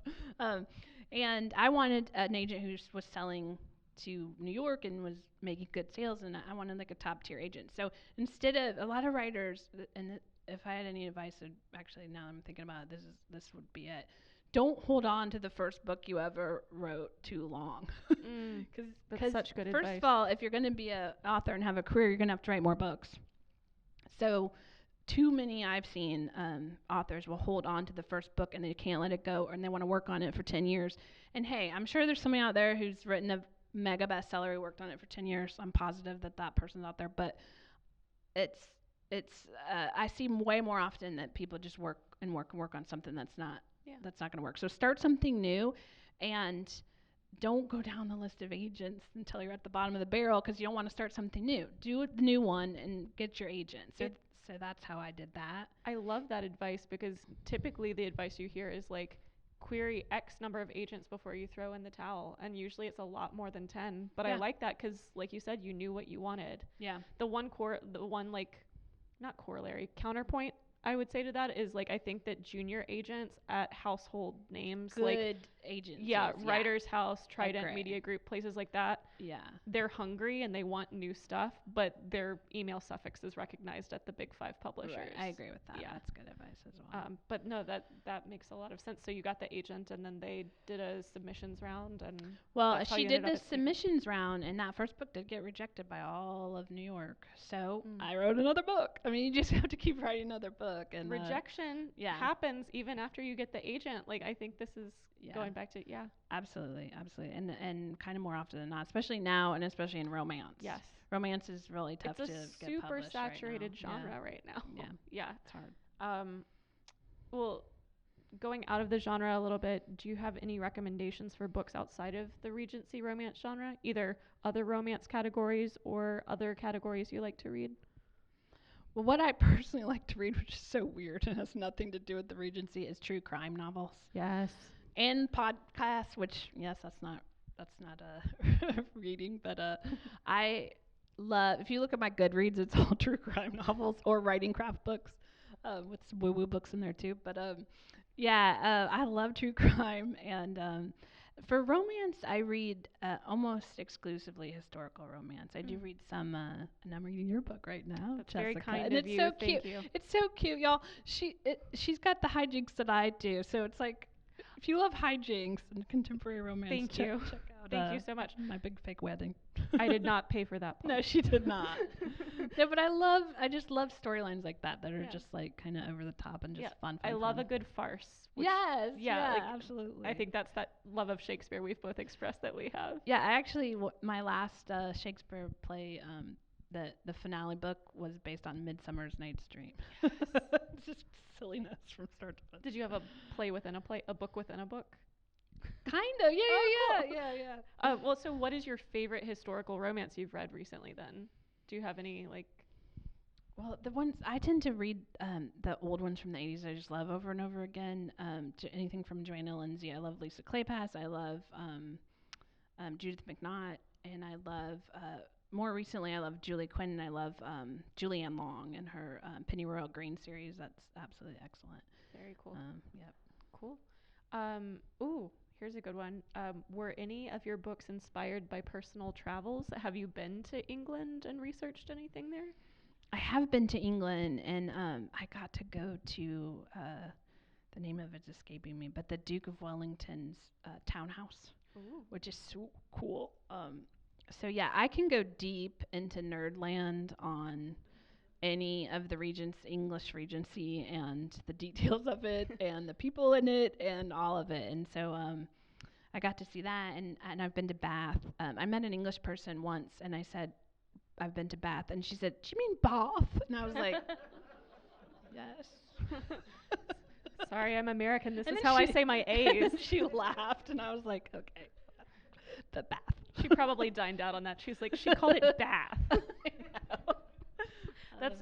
And I wanted an agent who was selling to New York and was making good sales, and I wanted like a top tier agent. So instead of a lot of writers, if I had any advice, actually now I'm thinking about it, this would be it. Don't hold on to the first book you ever wrote too long. That's such good advice. First of all, if you're going to be an author and have a career, you're going to have to write more books. So too many I've seen authors will hold on to the first book and they can't let it go, and they want to work on it for 10 years. And hey, I'm sure there's somebody out there who's written a mega bestseller who worked on it for 10 years. I'm positive that person's out there, but it's I see way more often that people just work on something that's not going to work. So start something new, and don't go down the list of agents until you're at the bottom of the barrel, because you don't want to start something new. Do the new one and get your agent. So that's how I did that. I love that advice, because typically the advice you hear is like, query X number of agents before you throw in the towel, and usually it's a lot more than 10. But I like that, because like you said, you knew what you wanted. Yeah. The one like, not corollary, counterpoint I would say to that is, like, I think that junior agents at household names, good agents, Writer's House, Trident Media Group, places like that, they're hungry and they want new stuff, but their email suffix is recognized at the big 5 publishers. Right. I agree with that. That's good advice as well. But no, that makes a lot of sense. So you got the agent, and then they did a submissions round, and she did the submissions round, and that first book did get rejected by all of New York. So I wrote another book. I mean, you just have to keep writing another book. And rejection happens even after you get the agent. Like, I think this is going back to absolutely, and kind of more often than not, especially now, and especially in romance. Yes, romance is really tough to get published. It's a super saturated genre right now. It's hard. Well, going out of the genre a little bit, do you have any recommendations for books outside of the Regency romance genre, either other romance categories or other categories you like to read? Well, what I personally like to read, which is so weird and has nothing to do with the Regency, is true crime novels. Yes. And podcasts, which that's not a reading, but I love, if you look at my Goodreads, it's all true crime novels or writing craft books, with some woo-woo books in there too. But I love true crime, and for romance, I read almost exclusively historical romance. I do read some, and I'm reading your book right now. That's Jessica. very kind and of you. So Thank cute. you. It's so cute, y'all. She's got the hijinks that I do, so it's like, if you love hijinks and contemporary romance, check out. Thank you so much. My big fake wedding. I did not pay for that book. No, she did not. No, but I just love storylines like that are just like kind of over the top and just fun. I love a good farce. Yes. Absolutely. I think that's that love of Shakespeare we've both expressed that we have. Yeah, I actually, my last Shakespeare play, the finale book was based on Midsummer Night's Dream. Yes. It's just silliness from start to finish. Did you have a play within a play, a book within a book? Kind of, Cool. Well, so what is your favorite historical romance you've read recently then? Do you have any, like... Well, the ones, I tend to read the old ones from the 80s I just love over and over again. Anything from Joanna Lindsay. I love Lisa Kleypas. I love Judith McNaught. And I love, more recently, I love Julie Quinn. And I love Julianne Long and her Pennyroyal Green series. That's absolutely excellent. Very cool. Yep. Cool. Ooh, here's a good one. Were any of your books inspired by personal travels? Have you been to England and researched anything there? I have been to England, and I got to go to, the name of it's escaping me, but the Duke of Wellington's townhouse, which is so cool. So yeah, I can go deep into nerdland on any of the English Regency and the details of it and the people in it and all of it. And so I got to see that, and I've been to Bath. I met an English person once, and I said, I've been to Bath, and she said, do you mean Bath? And I was like, yes. Sorry, I'm American. This is how I say my A's. She laughed, and I was like, okay, the Bath. She probably dined out on that. She's like, she called it Bath. That's...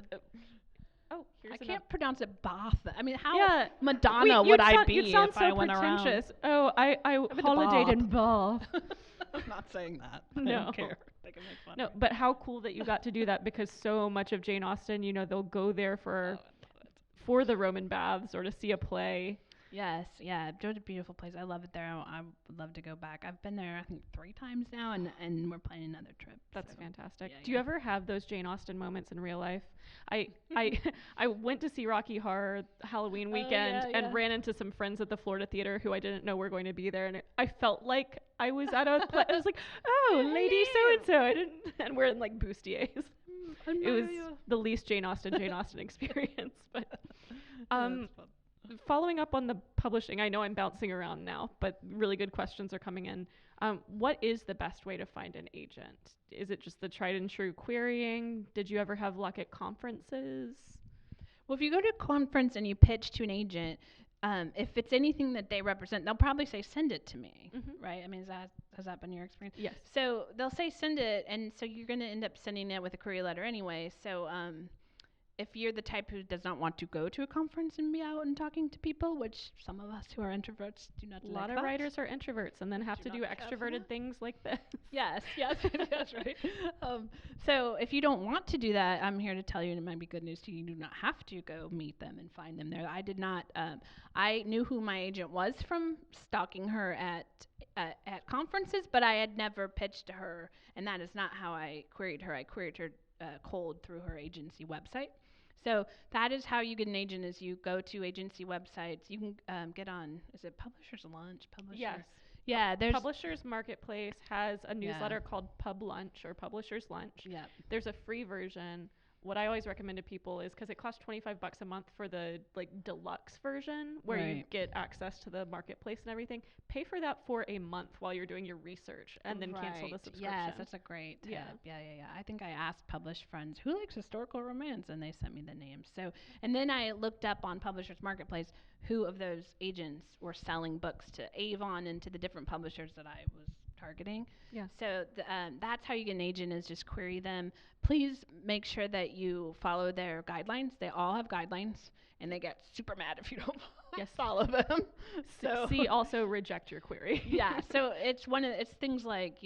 I can't pronounce it Bath. I mean, how Madonna would I be if I went around? Oh, I holidayed in Bath. I'm not saying that. No. I don't care. They can make fun. No, but how cool that you got to do that, because so much of Jane Austen, they'll go there for the Roman baths or to see a play. Yes, yeah, it's a beautiful place. I love it there. I would love to go back. I've been there, I think, 3 times now, and we're planning another trip. That's so. fantastic. Yeah, Do you ever have those Jane Austen moments in real life? I I went to see Rocky Horror Halloween weekend and ran into some friends at the Florida Theater who I didn't know were going to be there, and I felt like I was at a I was like, oh, lady so and so. I didn't, and we're in like bustiers. It was the least Jane Austen experience, but following up on the publishing, I know I'm bouncing around now, but really good questions are coming in. What is the best way to find an agent? Is it just the tried and true querying? Did you ever have luck at conferences? Well, if you go to a conference and you pitch to an agent, if it's anything that they represent, they'll probably say, send it to me, right? I mean, has that been your experience? Yes. So they'll say, send it, and so you're going to end up sending it with a query letter anyway. So if you're the type who does not want to go to a conference and be out and talking to people, which some of us who are introverts do not like. A lot of writers are introverts and then have to do extroverted things like this. Yes, that's right. So if you don't want to do that, I'm here to tell you, and it might be good news to you, you do not have to go meet them and find them there. I did not. I knew who my agent was from stalking her at conferences, but I had never pitched to her, and that is not how I queried her. I queried her cold through her agency website. So that is how you get an agent, is you go to agency websites. You can get on, is it Publishers Lunch? Yes. Yeah, there's Publishers Marketplace has a newsletter called Pub Lunch or Publishers Lunch. Yeah. There's a free version. What I always recommend to people is, because it costs $25 a month for the like deluxe version where you get access to the marketplace and everything. Pay for that for a month while you're doing your research and then cancel the subscription. Yes, that's a great tip. Yeah. I think I asked published friends who likes historical romance, and they sent me the names. So, and then I looked up on Publishers Marketplace who of those agents were selling books to Avon and to the different publishers that I was targeting. Yeah. So that's how you get an agent, is just query them. Please make sure that you follow their guidelines. They all have guidelines, and they get super mad if you don't follow them. So see also reject your query. Yeah. So it's things like,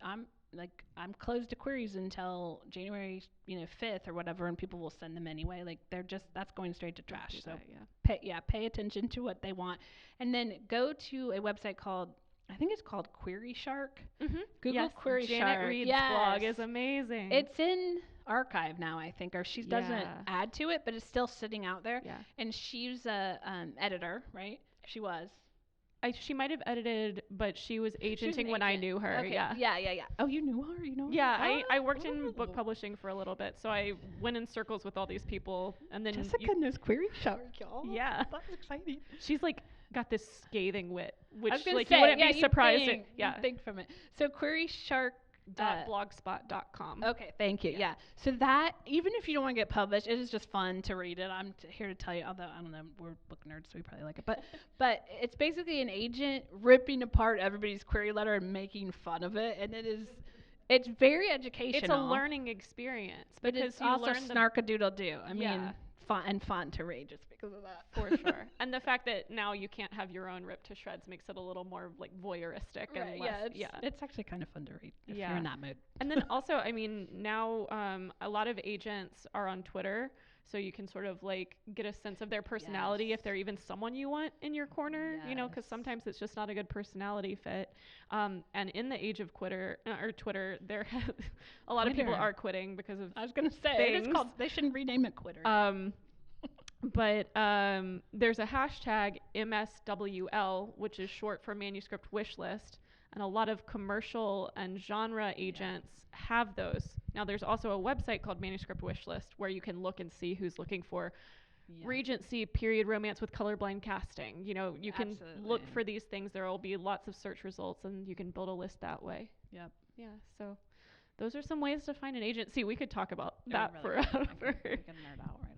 I'm closed to queries until January 5th or whatever, and people will send them anyway. Like that's going straight to trash. So pay attention to what they want, and then go to a website called, I think it's called Query Shark. Google Query Shark. Janet Reed's blog is amazing. It's in archive now, I think, or she doesn't add to it, but it's still sitting out there. Yeah. And she's a editor, right? She was. She might have edited, but she was agenting when I knew her. Okay. Yeah. Yeah. Oh, you knew her? You know her? Yeah, I worked in book publishing for a little bit, so I went in circles with all these people, and then Jessica knows Query Shark, y'all. Yeah. That's exciting. She's like got this scathing wit, which like you wouldn't be surprised at. Yeah. Think from it. So Query Shark. .blogspot.com. Okay, thank you. Yeah. So that, even if you don't want to get published, it is just fun to read it. I'm here to tell you, although I don't know, we're book nerds, so we probably like it. But it's basically an agent ripping apart everybody's query letter and making fun of it, and it's very educational. It's a learning experience, but it's also snark-a-doodle-doo. I mean, fun to read just because of that. For sure. And the fact that now you can't have your own ripped to shreds makes it a little more like voyeuristic and less, it's actually kind of fun to read if you're in that mood. And then also, I mean, now a lot of agents are on Twitter, so you can sort of like get a sense of their personality if they're even someone you want in your corner, because sometimes it's just not a good personality fit. And in the age of Twitter, there a lot of people are quitting because of I was going to say, it is called, they shouldn't rename it Quitter. But there's a hashtag MSWL, which is short for manuscript wish list, and a lot of commercial and genre agents have those. Now, there's also a website called Manuscript Wish List where you can look and see who's looking for Regency period romance with colorblind casting. You can look for these things. There will be lots of search results, and you can build a list that way. Yep. Yeah. So those are some ways to find an agent. See, we could talk about that forever. We can nerd out right